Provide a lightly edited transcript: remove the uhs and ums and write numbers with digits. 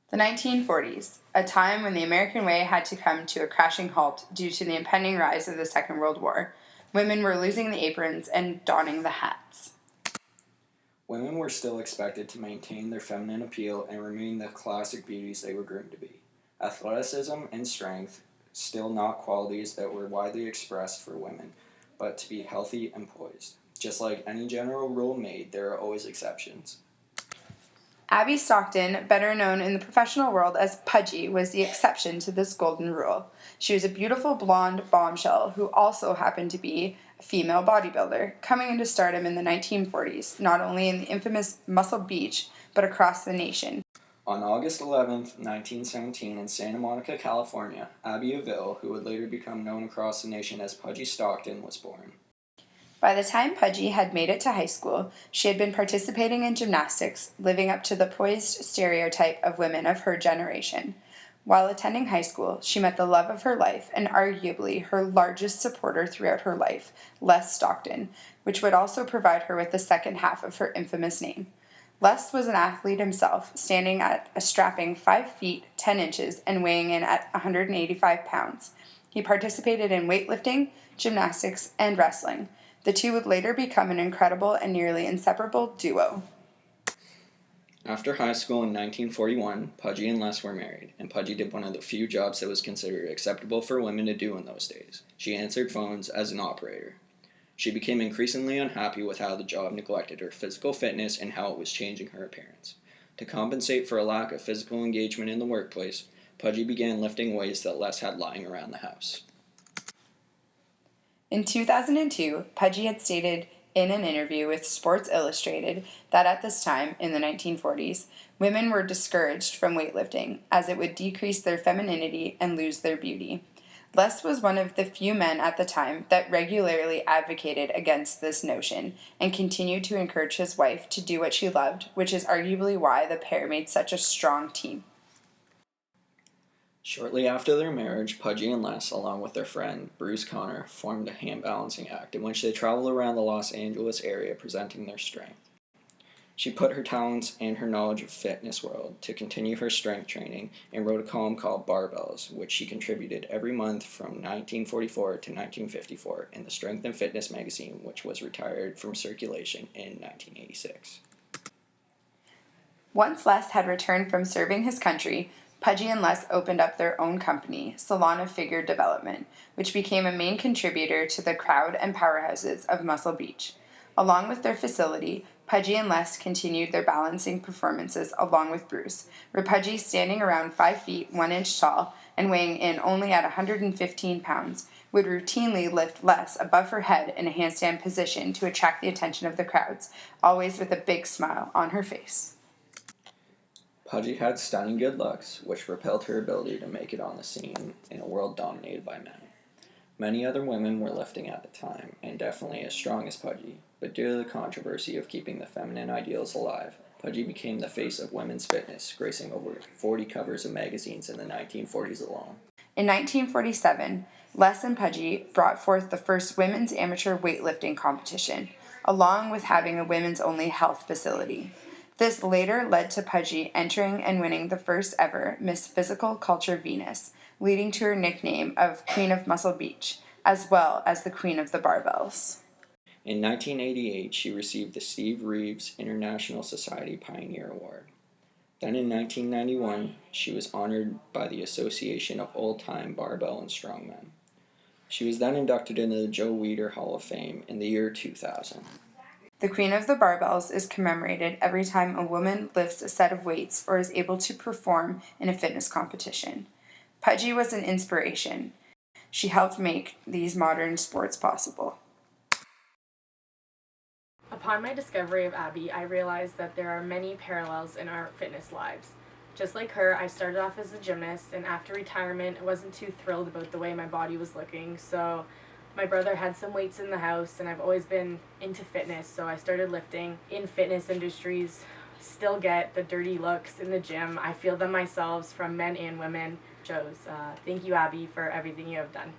The 1940s, a time when the American way had to come to a crashing halt due to the impending rise of the Second World War. Women were losing the aprons and donning the hats. Women were still expected to maintain their feminine appeal and remain the classic beauties they were groomed to be. Athleticism and strength, still not qualities that were widely expressed for women, but to be healthy and poised. Just like any general rule made, there are always exceptions. Abby Stockton, better known in the professional world as Pudgy, was the exception to this golden rule. She was a beautiful blonde bombshell who also happened to be a female bodybuilder, coming into stardom in the 1940s, not only in the infamous Muscle Beach, but across the nation. On August 11, 1917, in Santa Monica, California, Abby Avil, who would later become known across the nation as Pudgy Stockton, was born. By the time Pudgy had made it to high school, she had been participating in gymnastics, living up to the poised stereotype of women of her generation. While attending high school, she met the love of her life and arguably her largest supporter throughout her life, Les Stockton, which would also provide her with the second half of her infamous name. Les was an athlete himself, standing at a strapping 5 feet 10 inches and weighing in at 185 pounds. He participated in weightlifting, gymnastics, and wrestling. The two would later become an incredible and nearly inseparable duo. After high school in 1941, Pudgy and Les were married, and Pudgy did one of the few jobs that was considered acceptable for women to do in those days. She answered phones as an operator. She became increasingly unhappy with how the job neglected her physical fitness and how it was changing her appearance. To compensate for a lack of physical engagement in the workplace, Pudgy began lifting weights that Les had lying around the house. In 2002, Pudgy had stated in an interview with Sports Illustrated that at this time, in the 1940s, women were discouraged from weightlifting as it would decrease their femininity and lose their beauty. Les was one of the few men at the time that regularly advocated against this notion and continued to encourage his wife to do what she loved, which is arguably why the pair made such a strong team. Shortly after their marriage, Pudgy and Les, along with their friend Bruce Connor, formed a hand balancing act in which they traveled around the Los Angeles area presenting their strength. She put her talents and her knowledge of fitness world to continue her strength training and wrote a column called Barbells, which she contributed every month from 1944 to 1954 in the Strength and Fitness magazine, which was retired from circulation in 1986. Once Les had returned from serving his country, Pudgy and Les opened up their own company, Salon of Figure Development, which became a main contributor to the crowd and powerhouses of Muscle Beach. Along with their facility, Pudgy and Les continued their balancing performances along with Bruce, where Pudgy, standing around 5 feet 1 inch tall and weighing in only at 115 pounds, would routinely lift Les above her head in a handstand position to attract the attention of the crowds, always with a big smile on her face. Pudgy had stunning good looks, which propelled her ability to make it on the scene in a world dominated by men. Many other women were lifting at the time, and definitely as strong as Pudgy, but due to the controversy of keeping the feminine ideals alive, Pudgy became the face of women's fitness, gracing over 40 covers of magazines in the 1940s alone. In 1947, Les and Pudgy brought forth the first women's amateur weightlifting competition, along with having a women's-only health facility. This later led to Pudgy entering and winning the first ever Miss Physical Culture Venus, leading to her nickname of Queen of Muscle Beach, as well as the Queen of the Barbells. In 1988, she received the Steve Reeves International Society Pioneer Award. Then in 1991, she was honored by the Association of Old-Time Barbell and Strongmen. She was then inducted into the Joe Weider Hall of Fame in the year 2000. The Queen of the Barbells is commemorated every time a woman lifts a set of weights or is able to perform in a fitness competition. Pudgy was an inspiration. She helped make these modern sports possible. Upon my discovery of Abby, I realized that there are many parallels in our fitness lives. Just like her, I started off as a gymnast, and after retirement, I wasn't too thrilled about the way my body was looking, so my brother had some weights in the house, and I've always been into fitness, so I started lifting. In fitness industries, still get the dirty looks in the gym. I feel them myself from men and women. Thank you, Abby, for everything you have done.